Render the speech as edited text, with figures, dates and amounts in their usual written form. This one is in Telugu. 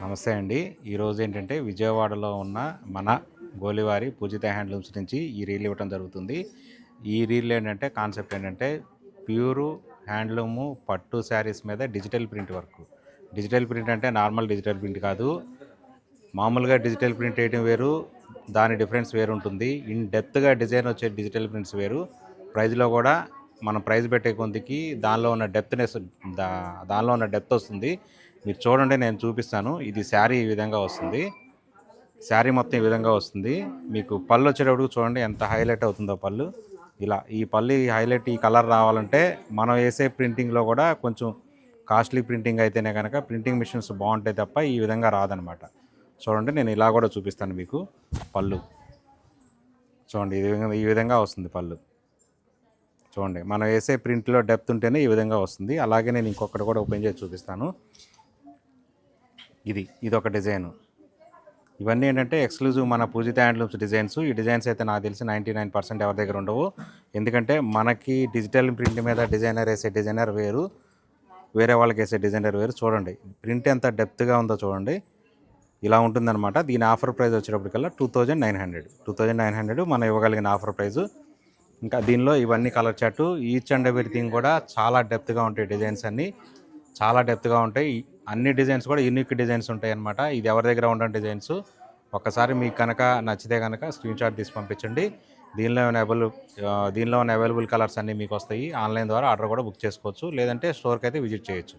నమస్తే అండి. ఈరోజు ఏంటంటే విజయవాడలో ఉన్న మన గోలివారి పూజిత హ్యాండ్లూమ్స్ నుంచి ఈ రీల్ ఇవ్వటం జరుగుతుంది. ఈ రీల్ ఏంటంటే కాన్సెప్ట్ ఏంటంటే ప్యూరు హ్యాండ్లూము పట్టు శారీస్ మీద digital print work. Digital print అంటే నార్మల్ డిజిటల్ ప్రింట్ కాదు. మామూలుగా డిజిటల్ ప్రింట్ వేయడం వేరు, దాని డిఫరెన్స్ వేరు ఉంటుంది. ఇన్ డెప్త్గా డిజైన్ వచ్చే డిజిటల్ ప్రింట్స్ వేరు. ప్రైజ్లో కూడా మనం ప్రైజ్ పెట్టే కొద్దికి దానిలో ఉన్న దానిలో ఉన్న డెప్త్ వస్తుంది. మీరు చూడండి, నేను చూపిస్తాను. ఇది శారీ ఈ విధంగా వస్తుంది. శారీ మొత్తం ఈ విధంగా వస్తుంది. మీకు పళ్ళు వచ్చేటప్పుడు చూడండి ఎంత హైలైట్ అవుతుందో పళ్ళు. ఇలా ఈ పళ్ళు హైలైట్ ఈ కలర్ రావాలంటే మనం వేసే ప్రింటింగ్లో కూడా కొంచెం కాస్ట్లీ ప్రింటింగ్ అయితేనే కనుక ప్రింటింగ్ మిషన్స్ బాగుంటాయి తప్ప ఈ విధంగా రాదనమాట. చూడండి, నేను ఇలా కూడా చూపిస్తాను మీకు. పళ్ళు చూడండి, ఈ విధంగా వస్తుంది పళ్ళు. చూడండి, మనం వేసే ప్రింట్లో డెప్త్ ఉంటేనే ఈ విధంగా వస్తుంది. అలాగే నేను ఇంకొకటి కూడా ఓపెన్ చేసి చూపిస్తాను. ఇది ఒక డిజైను. ఇవన్నీ ఏంటంటే ఎక్స్క్లూజివ్ మన పూజిత హ్యాండ్లూమ్స్ డిజైన్స్. ఈ డిజైన్స్ అయితే నాకు తెలిసి 99% ఎవరి దగ్గర ఉండవు. ఎందుకంటే మనకి డిజిటల్ ప్రింట్ మీద డిజైనర్ వేసే డిజైనర్ వేరు, వేరే వాళ్ళకి వేసే డిజైనర్ వేరు. చూడండి ప్రింట్ ఎంత డెప్త్గా ఉందో చూడండి. ఇలా ఉంటుందన్నమాట. దీని ఆఫర్ ప్రైస్ వచ్చేటప్పటికల్లా 2900 మనం ఇవ్వగలిగిన ఆఫర్ ప్రైజు. ఇంకా దీనిలో ఇవన్నీ colour chart, each and everything కూడా చాలా డెప్త్గా ఉంటాయి. డిజైన్స్ అన్నీ చాలా డెప్త్గా ఉంటాయి. అన్ని డిజైన్స్ కూడా యూనిక్ డిజైన్స్ ఉంటాయి అన్నమాట. ఇది ఎవరి దగ్గర ఉండని డిజైన్స్. ఒక్కసారి మీకు కనుక నచ్చితే కనుక స్క్రీన్ షాట్ తీసి పంపించండి. దీనిలో ఉన్న అవైలబుల్ కలర్స్ అన్నీ మీకు వస్తాయి. ఆన్లైన్ ద్వారా ఆర్డర్ కూడా బుక్ చేసుకోవచ్చు, లేదంటే స్టోర్కి అయితే విజిట్ చేయొచ్చు.